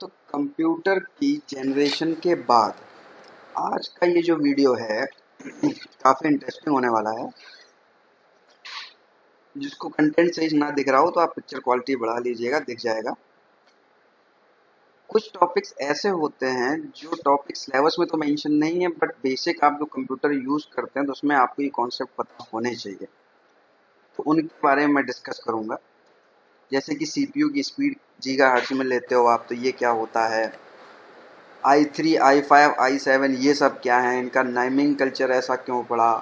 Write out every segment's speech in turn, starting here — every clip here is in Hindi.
तो कंप्यूटर की जनरेशन के बाद आज का ये जो वीडियो है काफ़ी इंटरेस्टिंग होने वाला है। जिसको कंटेंट सही ना दिख रहा हो तो आप पिक्चर क्वालिटी बढ़ा लीजिएगा, दिख जाएगा। कुछ टॉपिक्स ऐसे होते हैं जो टॉपिक सिलेबस में तो मेंशन नहीं है, बट बेसिक आप जो कंप्यूटर यूज़ करते हैं तो उसमें आपको ये कॉन्सेप्ट पता होने चाहिए। तो उनके बारे में मैं डिस्कस करूँगा। जैसे कि सीपीयू की स्पीड गीगाहर्ट्ज़ में लेते हो आप, तो ये क्या होता है। i3, i5, i7 ये सब क्या है, इनका नेमिंग कल्चर ऐसा क्यों पड़ा।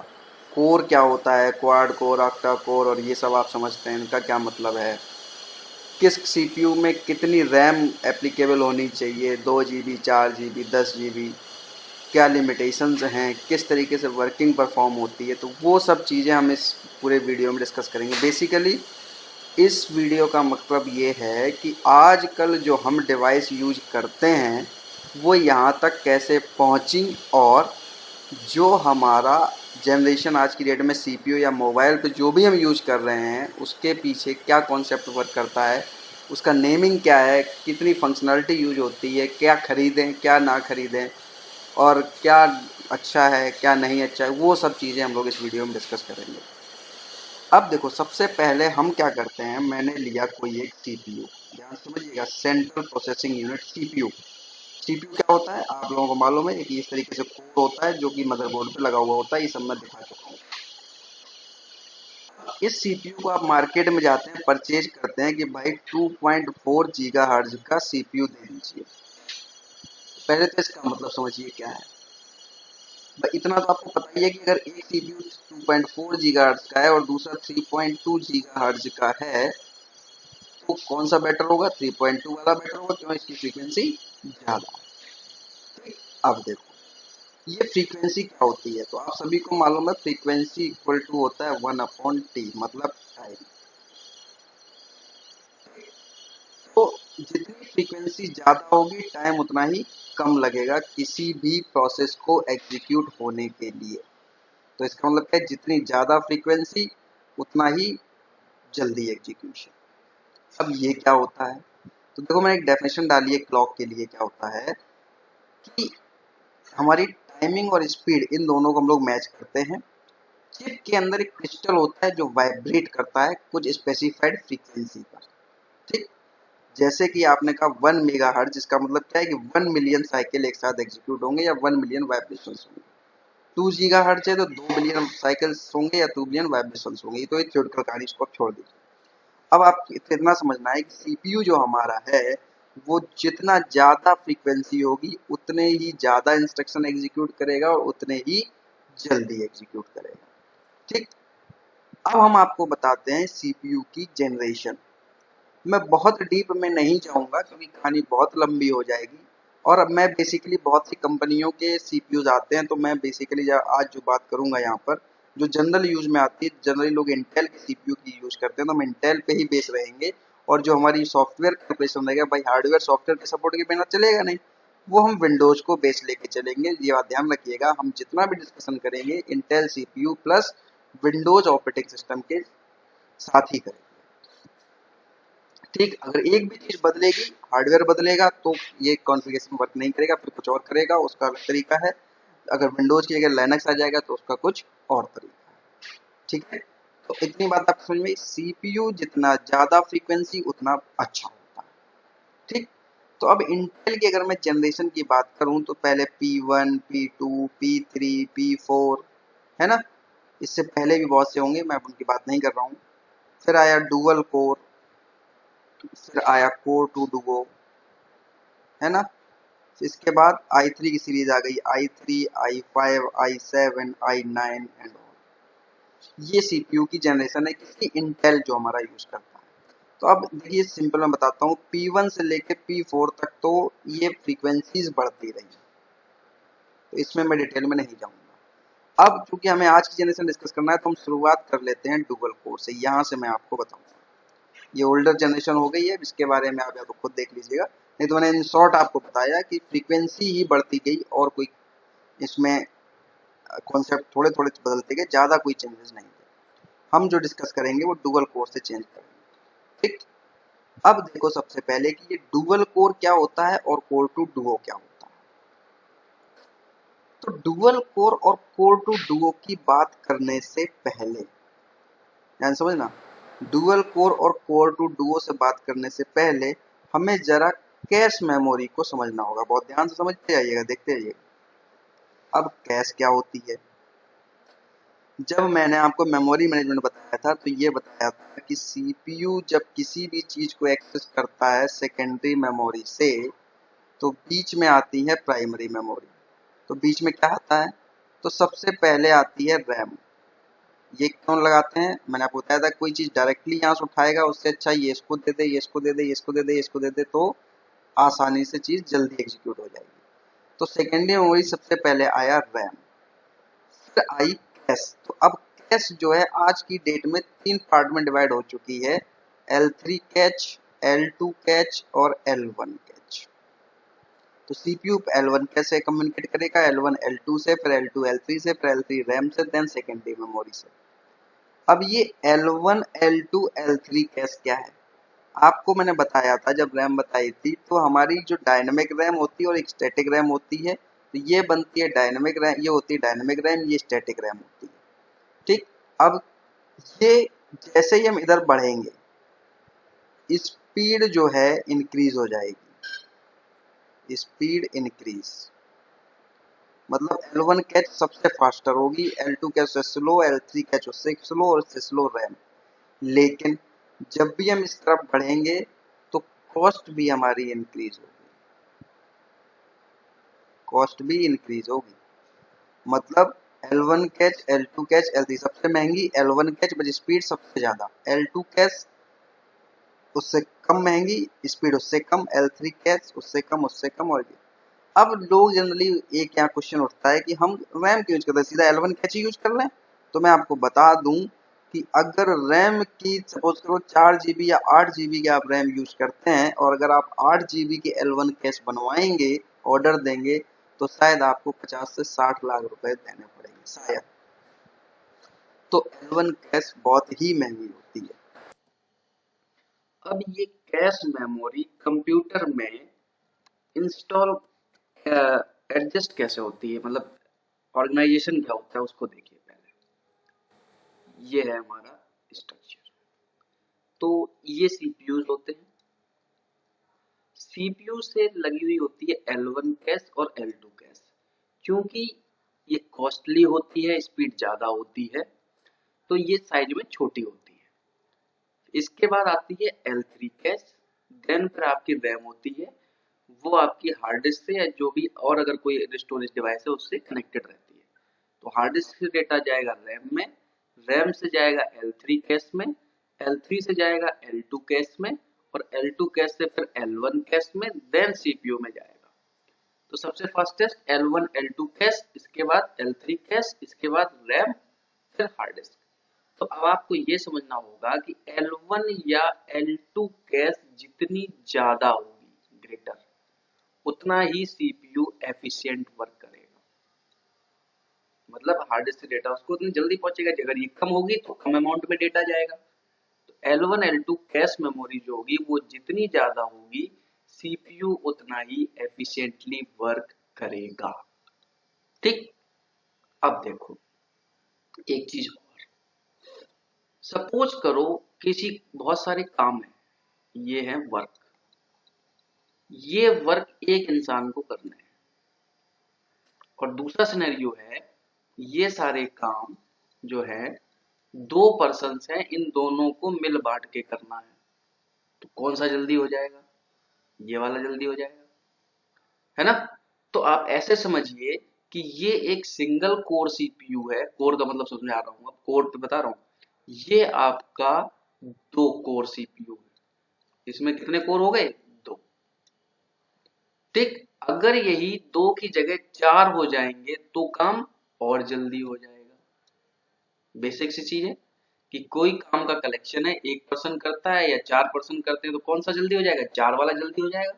कोर क्या होता है, क्वाड कोर, ऑक्टा कोर, और ये सब आप समझते हैं इनका क्या मतलब है। किस सीपीयू में कितनी रैम एप्लीकेबल होनी चाहिए, 2 GB, 4 GB, 10 GB, क्या लिमिटेशंस हैं, किस तरीके से वर्किंग परफॉर्म होती है। तो वो सब चीज़ें हम इस पूरे वीडियो में डिस्कस करेंगे। बेसिकली इस वीडियो का मतलब ये है कि आजकल जो हम डिवाइस यूज करते हैं वो यहाँ तक कैसे पहुँची, और जो हमारा जनरेशन आज की डेट में सीपीयू या मोबाइल पे जो भी हम यूज कर रहे हैं उसके पीछे क्या कॉन्सेप्ट वर्क करता है, उसका नेमिंग क्या है, कितनी फंक्शनलिटी यूज होती है, क्या खरीदें क्या ना खरीदें, और क्या अच्छा है क्या नहीं अच्छा है, वो सब चीज़ें हम लोग इस वीडियो में डिस्कस करेंगे। अब देखो, सबसे पहले हम क्या करते हैं, मैंने लिया कोई एक सीपीयू। ध्यान से समझिएगा, central processing unit CPU. CPU क्या होता है आप लोगों को मालूम है, एक इस तरीके से कोर होता है जो कि मदरबोर्ड पे लगा हुआ होता है। ये सब मैं दिखा चुका हूँ। इस सीपीयू को आप मार्केट में जाते हैं, परचेज करते हैं कि भाई 2.4 गीगाहर्ट्ज का सीपीयू दे दीजिए। पहले तो इसका मतलब समझिए क्या है। भाई इतना तो आपको पता ही है कि अगर एक सीपीयू 2.4 गीगाहर्ट्ज का है और दूसरा 3.2 गीगाहर्ट्ज का है, तो कौन सा बेटर होगा, 3.2 वाला बेटर होगा, क्यों, इसकी फ्रीक्वेंसी ज़्यादा है। अब देखो, ये फ्रीक्वेंसी क्या होती है, तो आप सभी को मालूम है फ्रीक्वेंसी इक्वल टू होता है 1/t, मतलब टाइम। तो जितनी फ्रीक्वेंसी ज़्यादा होगी टाइम उतना ही कम लगेगा किसी भी प्रोसेस को एग्जीक्यूट होने के लिए। तो इसका मतलब है जितनी ज़्यादा फ्रीक्वेंसी उतना ही जल्दी एग्जीक्यूशन। अब ये क्या होता है, तो देखो मैंने एक डेफिनेशन डाली है क्लॉक के लिए। क्या होता है कि हमारी टाइमिंग और स्पीड इन दोनों को हम लोग मैच करते हैं। चिप के अंदर एक क्रिस्टल होता है जो वाइब्रेट करता है कुछ स्पेसिफाइड फ्रीक्वेंसी पर। ठीक, जैसे कि आपने कहा 1 मेगाहर्ट्ज, जिसका मतलब क्या है कि 1 मिलियन साइकिल एक साथ एग्जीक्यूट होंगे या 1 मिलियन वाइब्रेशंस होंगे। 2 गीगाहर्ट्ज है तो 2 बिलियन साइकिल्स होंगे या 2 बिलियन वाइब्रेशंस होंगे। ये तो एक थ्योरेटिकल कहानी, इसको आप छोड़ दीजिए। अब आप इतना समझना है कि सीपीयू जो हमारा है वो जितना ज़्यादा फ्रीक्वेंसी होगी उतने ही ज़्यादा इंस्ट्रक्शन एग्जीक्यूट करेगा और उतने ही जल्दी एग्जीक्यूट करेगा। ठीक, अब हम आपको बताते हैं सीपीयू की जनरेशन। मैं बहुत डीप में नहीं जाऊंगा क्योंकि कहानी बहुत लंबी हो जाएगी। और अब मैं बेसिकली बहुत सी कंपनियों के सीपीयूज आते हैं, तो मैं बेसिकली आज जो बात करूंगा यहाँ पर जो जनरल यूज में आती है, जनरली लोग इंटेल की सीपीयू की यूज करते हैं, तो हम इंटेल पे ही बेस रहेंगे। और जो हमारी सॉफ्टवेयर कैलकुलेशन रहेगा, भाई हार्डवेयर सॉफ्टवेयर के सपोर्ट के बिना चलेगा नहीं, वो हम विंडोज को बेस लेके चलेंगे। ये बात ध्यान रखिएगा, हम जितना भी डिस्कशन करेंगे Intel CPU plus Windows operating system के साथ ही करेंगे। ठीक, अगर एक भी चीज बदलेगी, हार्डवेयर बदलेगा, तो ये कॉन्फ़िगरेशन वर्क नहीं करेगा, फिर कुछ और करेगा, उसका अलग तरीका है। अगर विंडोज की जगह लिनक्स आ जाएगा तो उसका कुछ और तरीका है। ठीक है, तो इतनी बात आप समझ में, सीपीयू जितना ज्यादा फ्रीक्वेंसी उतना अच्छा होता है। ठीक, तो अब इंटेल की अगर मैं जनरेशन की बात करूं तो पहले P1, P2, P3, P4 है ना। इससे पहले भी बहुत से होंगे, मैं उनकी बात नहीं कर रहा हूँ। फिर आया डुअल कोर, फिर आया कोर टू डुओ, है ना। इसके बाद i3 की सीरीज आ गई, i3, i5, i7, i9 and all. ये सीपीयू की जनरेशन है किसकी, इंटेल जो हमारा यूज करता है। तो अब देखिए सिंपल मैं बताता हूँ, P1 से लेके P4 तक तो ये फ्रीक्वेंसीज बढ़ती रही, तो इसमें मैं डिटेल में नहीं जाऊंगा। अब चूंकि हमें आज की जनरेशन डिस्कस करना है तो हम शुरुआत कर लेते हैं डुअल कोर से। यहाँ से मैं आपको बताऊंगा, ये ओल्डर जनरेशन हो गई है, इसके बारे में आप या तो खुद देख लीजिएगा, नहीं तो मैंने इन शॉर्ट आपको बताया कि फ्रीक्वेंसी ही बढ़ती गई और कोई इसमें कॉन्सेप्ट थोड़े थोड़े बदलते गए, ज़्यादा कोई चेंजेस नहीं थे। हम जो डिस्कस करेंगे वो डुअल कोर से चेंज करेंगे। ठीक, अब देखो सबसे पहले कि ये डुअल कोर क्या होता है और कोर टू डुओ क्या होता है। तो डुअल कोर और कोर टू डुओ की बात करने से पहले, ध्यान समझना, डुअल कोर और कोर टू डुओ से बात करने से पहले हमें जरा कैश मेमोरी को समझना होगा। बहुत ध्यान से समझते जाइएगा, देखते जाइएगा। अब कैश क्या होती है? जब मैंने आपको मेमोरी मैनेजमेंट बताया था तो ये बताया था कि सीपीयू जब किसी भी चीज को एक्सेस करता है सेकेंडरी मेमोरी से, तो बीच में आती है प्राइमरी मेमोरी। तो बीच में क्या आता है? तो सबसे पहले आती है रैम। ये क्यों लगाते हैं? मैंने आपको बताया था कोई चीज डायरेक्टली यहाँ से उठाएगा उससे अच्छा ये इसको दे दे, ये इसको दे दे, ये इसको दे दे, ये इसको दे दे, तो आसानी से चीज जल्दी एग्जीक्यूट हो जाएगी। तो सेकेंडरी मेमोरी सबसे पहले आया रैम, फिर आई कैश। तो अब कैश जो है आज की डेट में तीन पार्ट में डिवाइड हो चुकी है, L3 कैच, L2 कैच और L1 कैच। तो सीपीयू L1 कैसे कम्युनिकेट करेगा? L1 L2 से, फिर L2 L3 से, फिर L3 रैम से, देन सेकेंडरी मेमोरी से। अब ये L1 L2 L3 कैश क्या है? आपको मैंने बताया था जब रैम बताई थी, तो हमारी जो डायनेमिक रैम होती है और एक स्टैटिक रैम होती है, तो ये बनती है डायनेमिक रैम, ये होती है डायनेमिक रैम, ये स्टैटिक रैम होती है। ठीक। अब ये जैसे ही हम इधर बढ़ेंगे स्पीड जो है इंक्रीज हो जाएगी, स्पीड इंक्रीज मतलब L1 कैच सबसे फास्टर होगी, L2 कैच से स्लो, L3 कैच उससे स्लो और उससे स्लो रैम। लेकिन जब भी हम इस तरफ बढ़ेंगे तो कॉस्ट भी हमारी इंक्रीज होगी, कॉस्ट भी इंक्रीज होगी। मतलब L1 catch, L2 catch, L3 सबसे महंगी, L1 कैच बट स्पीड सबसे ज्यादा, L2 कैच उससे कम महंगी, स्पीड उससे कम, L3 कैच उससे कम, उससे कम, और ये। अब लोग जनरली एक यहाँ क्वेश्चन उठता है कि हम रैम क्यों यूज करते हैं, सीधा L1 कैच यूज कर लें। तो मैं आपको बता दूं कि अगर रैम की सपोज करो 4 GB या 8 GB की आप रैम यूज करते हैं और अगर आप 8 GB के L1 कैश बनवाएंगे, ऑर्डर देंगे, तो शायद आपको 50 से 60 लाख रुपए देने पड़ेंगे शायद। तो L1 कैश बहुत ही महंगी होती है। अब ये कैश मेमोरी कंप्यूटर में इंस्टॉल एडजस्ट कैसे होती है, मतलब ऑर्गेनाइजेशन क्या होता है उसको देखिए पहले। ये है हमारा स्ट्रक्चर। तो ये सीपीयूज होते हैं, सीपीयू से लगी हुई होती है L1 कैश और L2 कैश। क्योंकि ये कॉस्टली होती है, स्पीड ज्यादा होती है, तो ये साइज में छोटी होती है। इसके बाद आती है L3 कैश, देन फिर आपकी रैम होती है, वो आपकी हार्ड डिस्क से या जो भी और अगर कोई स्टोरेज डिवाइस है उससे कनेक्टेड रहती है। तो हार्ड डिस्क से डेटा जाएगा रैम में, रैम से जाएगा L3 कैश में, L3 से जाएगा L2 कैश में, और L2 कैश से फिर L1 कैश में, देन सीपीयू में जाएगा। तो सबसे फास्टेस्ट L1 L2 कैश, इसके बाद L3 कैश, इसके बाद रैम, फिर हार्ड डिस्क। तो अब आपको ये समझना होगा कि L1 या L2 कैश जितनी ज्यादा होगी, ग्रेटर, उतना ही सीपीयू एफिशिएंट वर्क करेगा। मतलब हार्ड डिस्क से डेटा उसको उतनी जल्दी पहुंचेगा, अगर ये कम होगी तो कम अमाउंट में डेटा जाएगा। तो L1 L2 कैश मेमोरी जो होगी वो जितनी ज्यादा होगी, सीपीयू उतना ही एफिशिएंटली वर्क करेगा। ठीक। अब देखो एक चीज और, सपोज करो किसी बहुत सारे काम है, ये है वर्क, ये वर्क एक इंसान को करना है, और दूसरा सिनेरियो है ये सारे काम जो है दो पर्सन्स हैं, इन दोनों को मिल बांट के करना है। तो कौन सा जल्दी हो जाएगा? ये वाला जल्दी हो जाएगा, है ना। तो आप ऐसे समझिए कि ये एक सिंगल कोर सीपीयू है, कोर का मतलब समझा रहा हूं, अब कोर पे बता रहा हूं। ये आपका दो कोर सीपीयू है, इसमें कितने कोर हो गए? दो। ठीक। अगर यही दो की जगह चार हो जाएंगे तो काम और जल्दी हो जाएगा। बेसिक सी चीज है कि कोई काम का कलेक्शन है, एक पर्सन करता है या चार पर्सन करते हैं, तो कौन सा जल्दी हो जाएगा? चार वाला जल्दी हो जाएगा।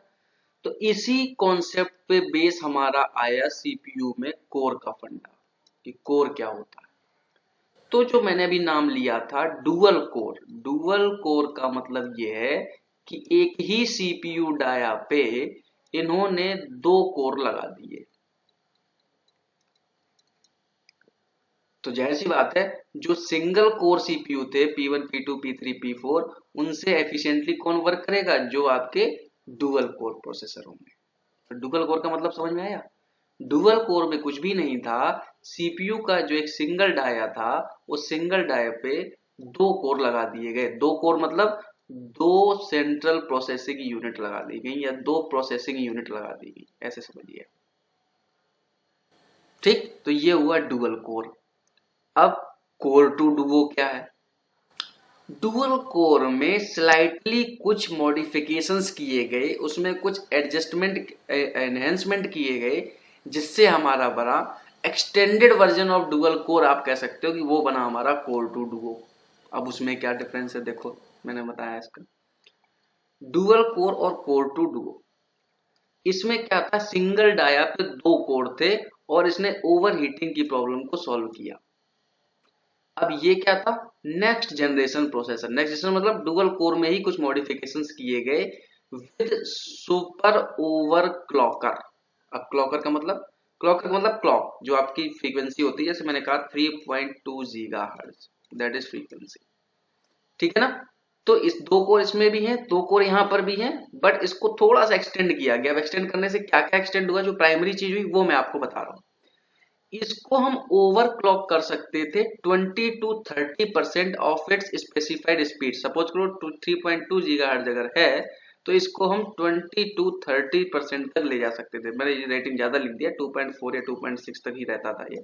तो इसी कॉन्सेप्ट पे बेस हमारा आया सीपीयू में कोर का फंडा, कि कोर क्या होता है। तो जो मैंने अभी नाम लिया था डुअल कोर, डुअल कोर का मतलब ये है कि एक ही सीपीयू डाया पे इन्होंने 2 कोर लगा दिए। तो जाहिर सी बात है, जो सिंगल कोर सीपीयू थे P1 P2 P3 P4, उनसे एफिशिएंटली कौन वर्क करेगा? जो आपके डुअल कोर प्रोसेसर होंगे। तो डुअल कोर का मतलब समझ में आया? डुअल कोर में कुछ भी नहीं था, सीपीयू का जो एक सिंगल डाया था, उस सिंगल डाया पे 2 कोर लगा दिए गए। 2 कोर मतलब 2 सेंट्रल प्रोसेसिंग यूनिट लगा दी गई, या 2 प्रोसेसिंग यूनिट लगा दी गई, ऐसे समझिए। ठीक, तो ये हुआ डुअल कोर। अब कोर टू डुओ क्या है? डुअल कोर में स्लाइटली कुछ मॉडिफिकेशंस किए गए, उसमें कुछ एडजस्टमेंट एनहेंसमेंट किए गए, जिससे हमारा बना extended version of dual core. आप कह सकते हो कि वो बना हमारा कोर टू डुओ। अब उसमें क्या डिफरेंस है देखो, मैंने बताया इसका। डुअल कोर और कोर टू डुओ, इसमें क्या था, सिंगल डाया पे 2 कोर थे और इसने ओवर हीटिंग की प्रॉब्लम को सॉल्व किया। अब ये क्या था? Next generation processor. Next generation मतलब डुअल कोर में ही कुछ मॉडिफिकेशंस किए गए विद सुपर ओवर क्लॉकर। अब क्लॉकर का मतलब, क्लॉक जो आपकी फ्रीक्वेंसी होती है, जैसे मैंने कहा 3.2 गीगाहर्ट्ज, दैट इज फ्रीक्वेंसी। ठीक है ना? तो इस 2 कोर इसमें भी है, 2 कोर यहां पर भी है, बट इसको थोड़ा सा एक्सटेंड किया गया। अब एक्सटेंड करने से क्या क्या एक्सटेंड हुआ, जो प्राइमरी चीज हुई वो मैं आपको बता रहा हूं। इसको हम ओवरक्लॉक कर सकते थे 20 to 30% of its specified speed. Suppose करो 3.2 गीगाहर्ट्ज अगर है, तो इसको हम 20 to 30% तक ले जा सकते थे। मैंने रेटिंग ज्यादा लिख दिया, 2.4 या 2.6 तक ही रहता था ये।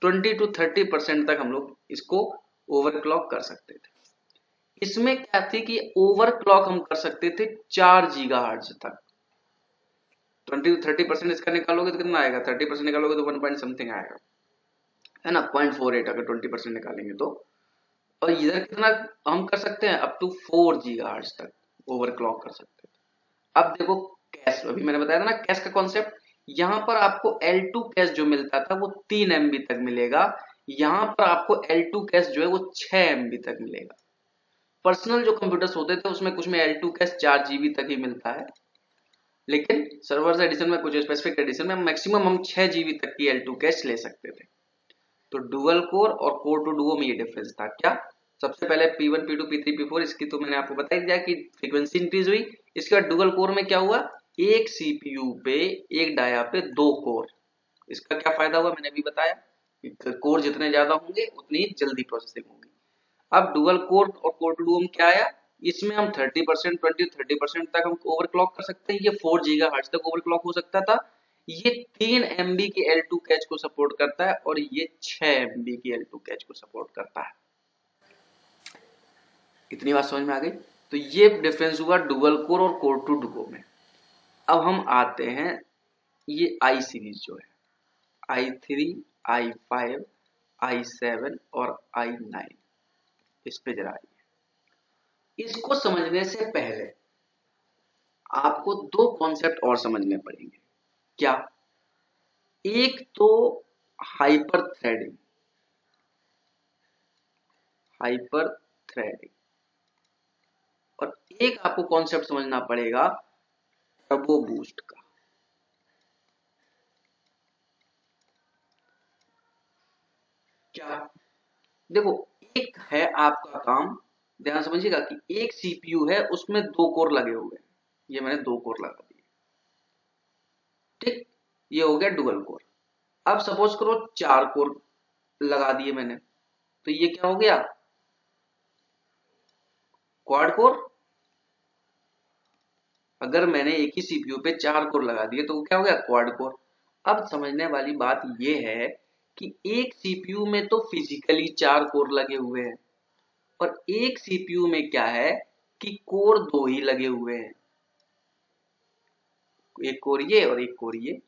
20 to 30% तक हम लोग इसको ओवरक्लॉक कर सकते थे। इसमें क्या थी कि ओवरक्लॉक हम कर सकते थे 4 गीगाहर्ट्ज तक। 20 to 30% इसका निकालोगे तो कितना आएगा? 30% निकालोगे तो 1 पॉइंट समथिंग आएगा, है ना? 0.48 अगर 20% निकालेंगे तो। और इधर कितना हम कर सकते हैं? अप टू 4 गीगाहर्ट्ज तक ओवरक्लॉक कर सकते हैं। अब देखो कैश, अभी मैंने बताया था ना कैश का कॉन्सेप्ट। यहां पर आपको L2 कैश जो मिलता था वो 3 MB तक मिलेगा, यहां पर आपको L2 कैश जो है वो 6 MB तक मिलेगा। पर्सनल जो कंप्यूटर्स होते थे उसमें कुछ में L2 कैश 4 GB तक ही मिलता है, लेकिन सर्वर्स एडिशन में, कुछ स्पेसिफिक एडिशन में मैक्सिमम हम 6 GB तक की L2 कैश ले सकते थे। तो डुअल कोर और कोर टू डुओ में ये डिफरेंस था। क्या? सबसे पहले P1 P2 P3 P4, इसकी तो मैंने आपको बता ही दिया कि फ्रीक्वेंसी इंक्रीज हुई। इसके बाद डुअल कोर में क्या हुआ, एक सीपीयू पे, एक डाया पे 2 कोर। इसका क्या फायदा हुआ मैंने अभी बताया, कोर जितने ज्यादा होंगे उतनी जल्दी प्रोसेसिंग होगी। अब डुअल कोर और कोर टू डुओ में क्या आया, इसमें हम 30%, 20-30% तक हम ओवरक्लॉक कर सकते हैं। ये 4 गीगाहर्ट्ज तक ओवरक्लॉक हो सकता था। ये 3 MB की L2 कैच को सपोर्ट करता है और ये 6 MB की L2 कैच को सपोर्ट करता है। इतनी बात समझ में आ गई? तो ये डिफरेंस हुआ डुअल कोर और कोर टू डुओ में। अब हम आते हैं ये आई सीरीज जो है, i3, i5, i7 और i9, इस पे जरा आइए। इसको समझने से पहले आपको 2 कॉन्सेप्ट और समझने पड़ेंगे। क्या? एक तो हाइपर थ्रेडिंग, हाइपर थ्रेडिंग, और एक आपको कॉन्सेप्ट समझना पड़ेगा टर्बो बूस्ट का। क्या? देखो, एक है आपका काम, ध्यान समझिएगा कि एक सीपीयू है उसमें 2 कोर लगे हुए हैं। ये मैंने 2 कोर लगा दिए, ठीक, ये हो गया डुअल कोर। अब सपोज करो 4 कोर लगा दिए मैंने, तो ये क्या हो गया, क्वाड कोर। अगर मैंने एक ही सीपीयू पे 4 कोर लगा दिए तो वो क्या हो गया, क्वाड कोर। अब समझने वाली बात ये है कि एक सीपीयू में तो फिजिकली 4 कोर लगे हुए हैं, और एक सीपीयू में क्या है कि कोर 2 ही लगे हुए हैं, एक कोर ये और एक कोर ये।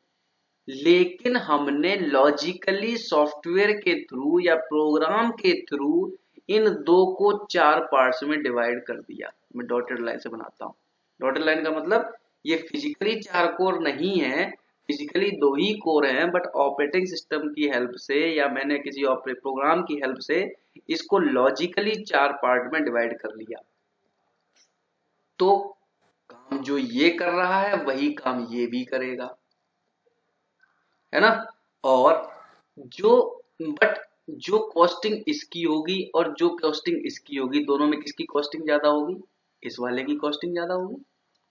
लेकिन हमने लॉजिकली सॉफ्टवेयर के थ्रू या प्रोग्राम के थ्रू इन 2 को 4 पार्ट्स में डिवाइड कर दिया। मैं डॉटेड लाइन से बनाता हूं। डॉटेड लाइन का मतलब ये फिजिकली 4 कोर नहीं है, फिजिकली 2 ही कोर हैं, बट ऑपरेटिंग सिस्टम की हेल्प से या मैंने किसी प्रोग्राम की हेल्प से इसको लॉजिकली 4 पार्ट में डिवाइड कर लिया। तो काम जो ये कर रहा है वही काम ये भी करेगा, है ना। और जो बट जो कॉस्टिंग इसकी होगी और जो कॉस्टिंग इसकी होगी, दोनों में किसकी कॉस्टिंग ज्यादा होगी? इस वाले की कॉस्टिंग ज्यादा होगी।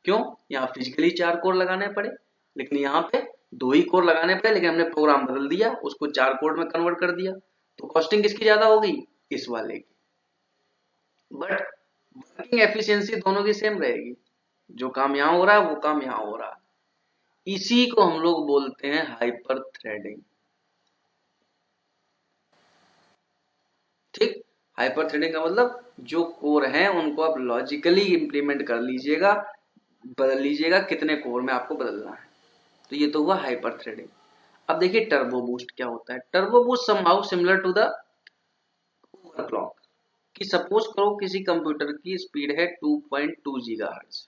क्यों? यहाँ फिजिकली 4 कोर लगाने पड़े, लेकिन यहाँ पे 2 ही कोर लगाने पड़े, लेकिन हमने प्रोग्राम बदल दिया, उसको 4 कोर में कन्वर्ट कर दिया, तो कॉस्टिंग किसकी ज्यादा होगी? इस वाले की। बट वर्किंग एफिशिएंसी दोनों की सेम रहेगी, जो काम यहाँ हो रहा है वो काम यहाँ हो रहा है। इसी को हम लोग बोलते हैं हाइपर थ्रेडिंग। ठीक, हाइपर थ्रेडिंग का मतलब जो कोर हैं उनको आप लॉजिकली इंप्लीमेंट कर लीजिएगा, बदल लीजिएगा कितने कोर में आपको बदलना है। तो ये तो हुआ हाइपर थ्रेडिंग। अब देखिए टर्बो बूस्ट क्या होता है। Turbo boost somehow similar to the overclock. कि सपोज करो किसी कंप्यूटर की स्पीड है 2.2 गीगाहर्ट्ज,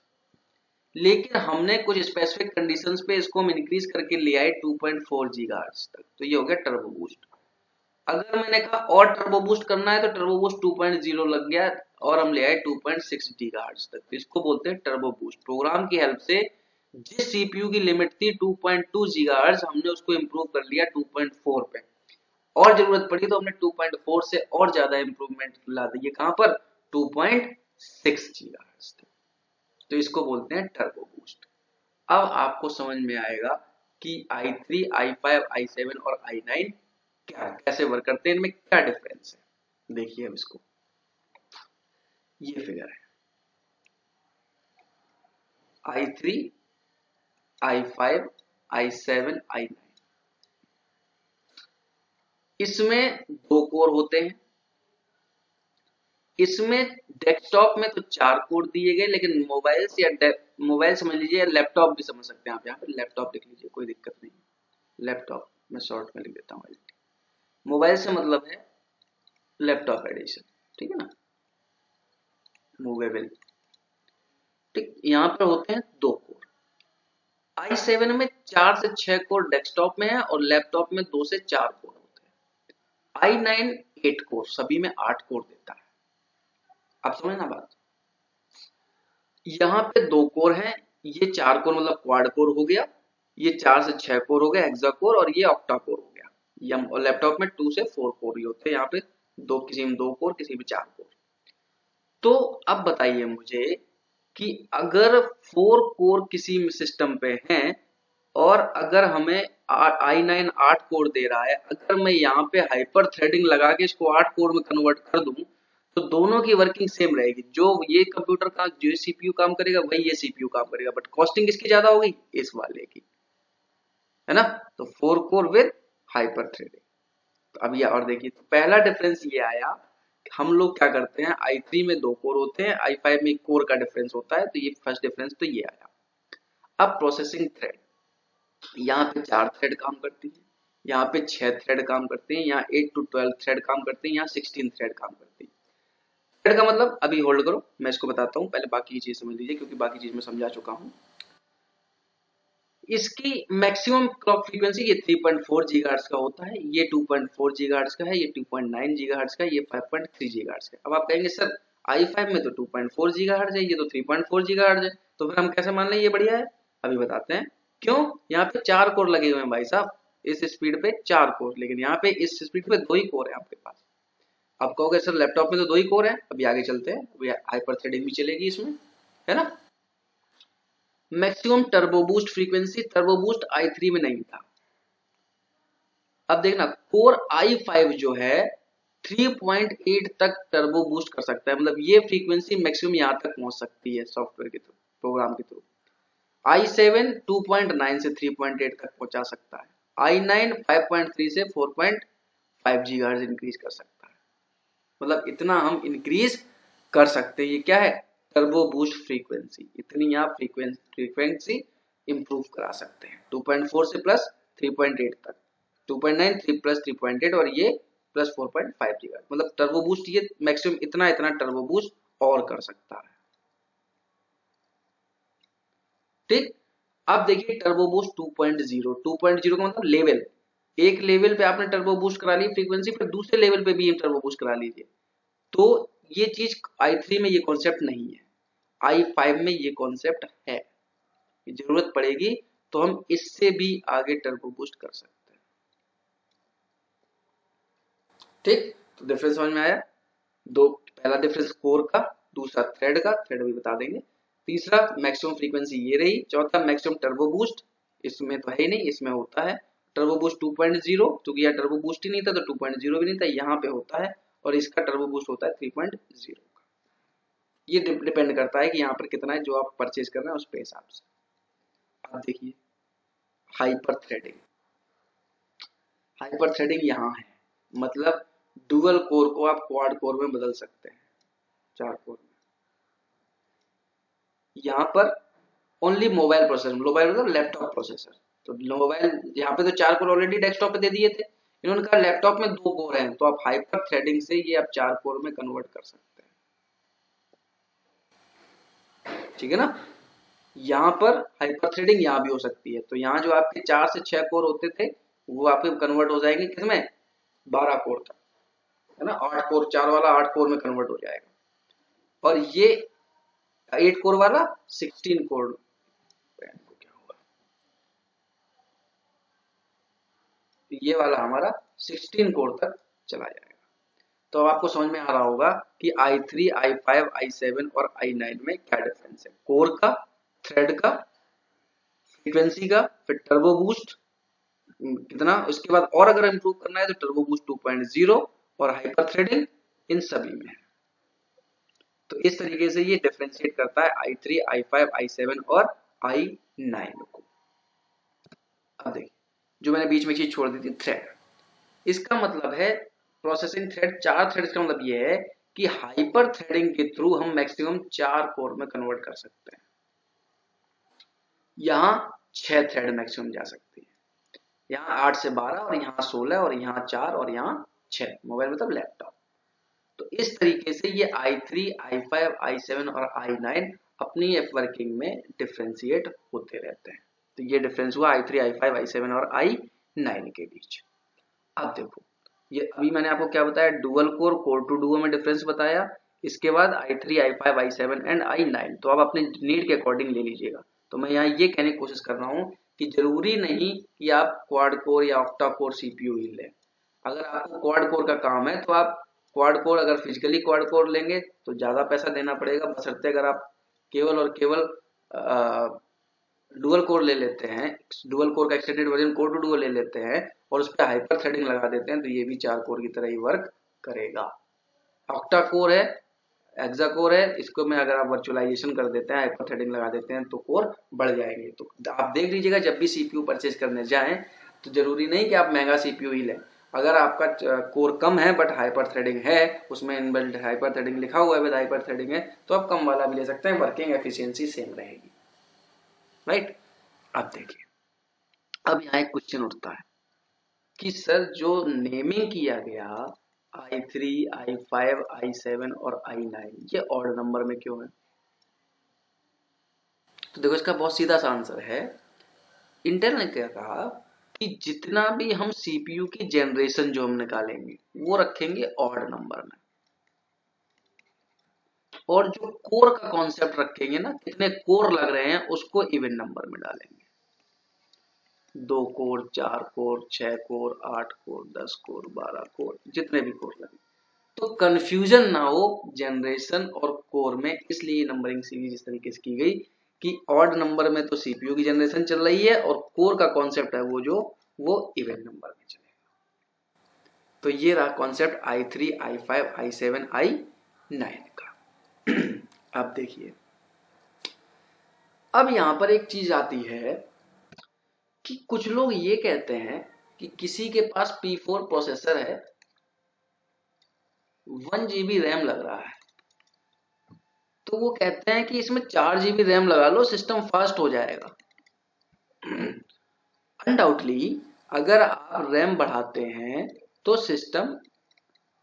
लेकिन हमने कुछ स्पेसिफिक कंडीशंस पे इसको हम इंक्रीज करके ले आए 2.4 गीगाहर्ट्ज तक, तो ये हो गया टर्बो बूस्ट। अगर मैंने कहा और टर्बो बूस्ट करना है तो टर्बो बूस्ट 2.0 लग गया और हम ले आए 2.6 गीगाहर्ट्ज तक, तो इसको बोलते हैं टर्बो बूस्ट। प्रोग्राम की हेल्प से जिस सीपीयू की लिमिट थी 2.2 गीगाहर्ट्ज, हमने उसको इंप्रूव कर लिया 2.4 पे, और जरूरत पड़ी तो हमने 2.4 से और ज्यादा इंप्रूवमेंट ला दी कहां पर? 2.6 गीगाहर्ट्ज तक। तो इसको बोलते हैं टर्बो बूस्ट। अब आपको समझ में आएगा कि i3, i5, i7 और i9 क्या कैसे वर्क करते हैं, इनमें क्या डिफरेंस है। देखिए अब इसको, ये फिगर है i3, i5, i7, i9। इसमें 2 कोर होते हैं। इसमें डेस्कटॉप में तो 4 कोर दिए गए, लेकिन मोबाइल से या मोबाइल समझ लीजिए, लैपटॉप भी समझ सकते हैं आप, यहाँ पे लैपटॉप लिख लीजिए, कोई दिक्कत नहीं। लैपटॉप मैं शॉर्ट में लिख देता हूँ। मोबाइल से मतलब है लैपटॉप एडिशन, ठीक है ना, मूवेबल। ठीक, यहाँ पर होते हैं 2 कोर। i7 में 4 से 6 कोर डेस्कटॉप में है और लैपटॉप में 2 से 4 कोर होते हैं। i9 8 कोर, सभी में 8 कोर देता है। आप समझना बात। यहाँ पे 2 कोर हैं, ये 4 कोर मतलब क्वाड कोर हो गया, ये 4 से 6 कोर हो गया हेक्सा कोर, और ये ऑक्टा कोर हो गया। और लैपटॉप में 2 से 4 कोर ही होते हैं, यहाँ पे दो, किसी में 2 कोर, किसी में 4 कोर। तो अब बताइए मुझे कि अगर 4 कोर किसी सिस्टम पे हैं और अगर हमें i9 8 कोर दे रहा है, अगर मैं यहाँ पे हाइपर थ्रेडिंग लगा के इसको 8 कोर में कन्वर्ट कर दूं, तो दोनों की वर्किंग सेम रहेगी। जो ये कंप्यूटर का जो सीपीयू काम करेगा वही ये सीपीयू काम करेगा, बट कॉस्टिंग किसकी ज्यादा होगी? इस वाले की, है ना। तो 4 कोर विद हाइपर थ्रेडिंग। तो अब ये और देखिए, तो पहला डिफरेंस ये आया, हम लोग क्या करते हैं, i3 में 2 कोर होते हैं, i5 में 1 कोर का डिफरेंस होता है, तो ये फर्स्ट डिफरेंस तो ये आया। अब प्रोसेसिंग थ्रेड, यहाँ पे 4 थ्रेड काम करती है, यहाँ पे 6 थ्रेड काम करते हैं, यहाँ 8 to 12 थ्रेड काम करते हैं, यहाँ 16 थ्रेड काम करते हैं। थ्रेड का मतलब, अभी होल्ड करो मैं इसको बताता हूँ, पहले बाकी की चीज समझ लीजिए क्योंकि बाकी चीज मैं समझा चुका हूँ। इसकी मैक्सिमम क्लॉक फ्रीक्वेंसी ये 3.4 गीगाहर्ट्ज का होता है, ये 2.4 गीगाहर्ट्ज का है, ये 2.9 गीगाहर्ट्ज का है, ये 5.3 गीगाहर्ट्ज का है। अब आप कहेंगे सर i5 में तो 2.4 गीगाहर्ट्ज है, ये तो 3.4 गीगाहर्ट्ज है, तो फिर हम कैसे मान लें ये बढ़िया है? अभी बताते हैं क्यों। यहाँ पे 4 कोर लगे हुए हैं भाई साहब, इस स्पीड पे 4 कोर, लेकिन यहाँ पे इस स्पीड पे 2 ही कोर है आपके पास। आप कहोगे सर लैपटॉप में तो 2 ही कोर है, अभी आगे चलते हैं, अभी हाइपर थ्रेडिंग भी चलेगी इसमें, है ना। Maximum turbo boost frequency, turbo boost i3 में नहीं था। अब देखना, कोर i5 जो है 3.8 तक टर्बो बूस्ट कर सकता है, मतलब ये फ्रीक्वेंसी मैक्सिमम यहां तक पहुंच सकती है सॉफ्टवेयर के थ्रू, प्रोग्राम के थ्रू। i7 2.9 से 3.8 तक पहुंचा सकता है, i9 5.3 से 4.5 गीगाहर्ट्ज इंक्रीज कर सकता है, मतलब इतना हम इंक्रीज कर सकते हैं। ये क्या है? टर्बो बूस्ट फ्रीक्वेंसी, इतनी आप फ्रीक्वेंसी इंप्रूव करा सकते हैं 2.4 से प्लस 3.8 तक, 2.9 3 प्लस 3.8 और ये प्लस 4.5 गीगाहर्ट्ज, मतलब टर्बो बूस्ट ये मैक्सिमम इतना इतना टर्बो बूस्ट और कर सकता है। ठीक, अब देखिए टर्बो बूस्ट 2.0, 2.0 का मतलब लेवल, एक लेवल पे आपने टर्बो बूस्ट करा ली फ्रीक्वेंसी, फिर दूसरे लेवल पे भी टर्बो बूस्ट करा लीजिए। तो ये चीज i3 में ये कॉन्सेप्ट नहीं है। i5 में ये कॉन्सेप्ट है, जरूरत पड़ेगी तो हम इससे भी आगे टर्बो बूस्ट कर सकते हैं। ठीक, तो डिफरेंस समझ में आया। दो, पहला डिफरेंस कोर का, दूसरा थ्रेड का, थ्रेड भी बता देंगे। तीसरा मैक्सिमम फ्रीक्वेंसी ये रही। चौथा मैक्सिमम टर्बो बूस्ट, इसमें तो है ही नहीं, इसमें होता है टर्बो बूस्ट 2.0, क्योंकि यहाँ टर्बो बूस्ट ही नहीं था तो 2.0 भी नहीं था, यहाँ पे होता है, और इसका टर्बो बूस्ट होता है 3.0 का। ये डिपेंड करता है कि यहाँ पर कितना है जो आप परचेज कर रहे हैं उसके हिसाब से। अब देखिए हाइपर थ्रेडिंग, हाइपर थ्रेडिंग यहाँ है, मतलब डुअल कोर को आप क्वाड कोर में बदल सकते हैं, 4 कोर में। यहाँ पर ओनली मोबाइल प्रोसेसर, मोबाइल मतलब लैपटॉप प्रोसेसर, तो मोबाइल यहाँ पे तो 4 कोर ऑलरेडी डेस्कटॉप पे दे दिए थे, इन्होंने कहा लैपटॉप में 2 कोर हैं, तो आप हाइपर थ्रेडिंग से ये आप 4 कोर में कन्वर्ट कर सकते हैं। ठीक है ना, यहाँ पर हाइपर थ्रेडिंग यहाँ भी हो सकती है, तो यहाँ जो आपके 4 से 6 कोर होते थे वो आपके कन्वर्ट हो जाएंगे किसमें, 12 कोर तक, है ना। 8 कोर, 4 वाला 8 कोर में कन्वर्ट हो जाएगा, और ये 8 कोर वाला 16 कोर, क्या होगा, ये वाला हमारा 16 कोर तक चला जाएगा। तो अब आपको समझ में आ रहा होगा कि i3, i5, i7 और i9 में क्या डिफरेंस है, कोर का, थ्रेड का, फ्रीक्वेंसी का, फिर टर्बो बूस्ट कितना, उसके बाद और अगर इंप्रूव करना है तो टर्बो बूस्ट 2.0 और हाइपर थ्रेडिंग, इन सभी में है। तो इस तरीके से ये डिफरेंशिएट करता है i3, i5, i7 और i9 को। अब देखिए जो मैंने बीच में चीज छोड़ दी थी, थ्रेड, इसका मतलब है प्रोसेसिंग थ्रेड, 4 थ्रेड्स का मतलब ये है कि हाइपर थ्रेडिंग के थ्रू हम मैक्सिमम 4 कोर में कन्वर्ट कर सकते हैं। यहाँ 6 थ्रेड मैक्सिमम जा सकती है, यहाँ 8 से 12 और यहाँ 16 और यहाँ 4 और यहाँ 6, मोबाइल मतलब लैपटॉप। तो इस तरीके से ये i3, i5, i7 और i9 अपनी एफ वर्किंग में डिफरेंशिएट होते रहते हैं। तो ये डिफरेंस हुआ i3, i5, i7 और i9 के बीच। अब देखो ये अभी मैंने आपको क्या बताया, dual core, core two duo में डिफरेंस बताया, इसके बाद i3, i5, i7 and i9, तो आप अपने नीड के अकॉर्डिंग ले लीजिएगा। तो मैं यहाँ ये कहने की कोशिश कर रहा हूँ कि जरूरी नहीं कि आप क्वाड कोर या ऑक्टा कोर सीपीयू ही लें। अगर आपको क्वाड कोर का काम है तो आप क्वाड कोर, अगर फिजिकली क्वाड कोर लेंगे तो ज्यादा पैसा देना पड़ेगा, बशर्ते अगर आप केवल और केवल डुअल कोर ले लेते हैं, डुअल कोर का extended version core two duo ले लेते हैं और उस पर हाइपर थ्रेडिंग लगा देते हैं, तो ये भी 4 कोर की तरह ही वर्क करेगा। ऑक्टा कोर है, एक्सा कोर है, इसको में अगर आप वर्चुअलाइजेशन कर देते हैं, हाइपर थ्रेडिंग लगा देते हैं तो कोर बढ़ जाएंगे। तो आप देख लीजिएगा जब भी सीपीयू परचेज करने जाएं तो जरूरी नहीं कि आप महंगा सीपीयू ही लें। अगर आपका कोर कम है बट हाइपर थ्रेडिंग है, उसमें इनबिल्ट हाइपर थ्रेडिंग लिखा हुआ है, विद हाइपर थ्रेडिंग है, तो आप कम वाला भी ले सकते हैं, वर्किंग एफिशिएंसी सेम रहेगी, राइट। अब देखिए, अब यहाँ एक क्वेश्चन उठता है कि सर जो नेमिंग किया गया i3, i5, i7 और i9 ये ऑड नंबर में क्यों है? तो देखो इसका बहुत सीधा सा आंसर है। इंटेल ने क्या कहा कि जितना भी हम सीपीयू की जनरेशन जो हम निकालेंगे वो रखेंगे ऑड नंबर में, और जो कोर का कॉन्सेप्ट रखेंगे ना, कितने कोर लग रहे हैं, उसको इवन नंबर में डालेंगे। 2 core, 4 core, 6 core, 8 core, 10 core, 12 core, जितने भी कोर लगे, तो कंफ्यूजन ना हो जनरेशन और कोर में, इसलिए नंबरिंग सीरीज इस तरीके से की गई कि ऑड नंबर में तो सीपीयू की जनरेशन चल रही है और कोर का कॉन्सेप्ट है वो इवन नंबर में चलेगा। तो ये रहा concept i3, i5, i7, i9 का। अब देखिए, अब यहां पर एक चीज आती है कि कुछ लोग ये कहते हैं कि किसी के पास P4 प्रोसेसर है, 1 GB रैम लग रहा है, तो वो कहते हैं कि इसमें 4 GB रैम लगा लो, सिस्टम फास्ट हो जाएगा। अनडाउटली अगर आप रैम बढ़ाते हैं तो सिस्टम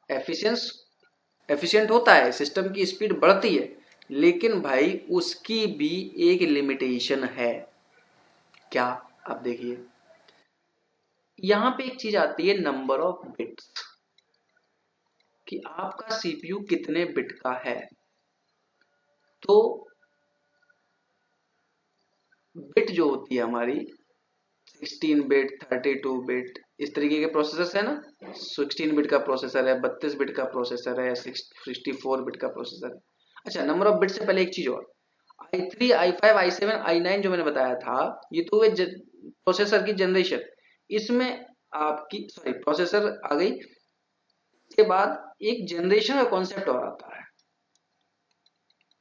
एफिशिएंट होता है, सिस्टम की स्पीड बढ़ती है, लेकिन भाई उसकी भी एक लिमिटेशन है। क्या? आप देखिए यहां पे एक चीज आती है, नंबर ऑफ बिट्स, कि आपका सीपीयू कितने बिट का है। तो बिट जो होती है हमारी 16 बिट 32 बिट इस तरीके के प्रोसेसर है ना, 16 बिट का प्रोसेसर है, 32 बिट का प्रोसेसर है, 64 बिट का प्रोसेसर है। अच्छा, नंबर ऑफ बिट से पहले एक चीज और, i3 i5 i7 i9 जो मैंने बताया था, ये तो हुए प्रोसेसर की जनरेशन। इसमें आपकी सॉरी प्रोसेसर आ गई, इसके बाद एक जनरेशन का कॉन्सेप्ट और आता है,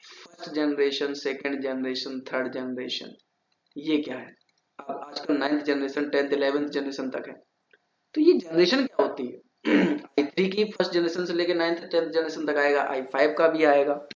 first generation, second generation, third generation. ये क्या है? अब आजकल 9th generation 10th 11th generation तक है, तो ये जनरेशन क्या होती है? i3 की फर्स्ट जनरेशन से लेकर 9th 10th जनरेशन तक आएगा, i5 का भी आएगा।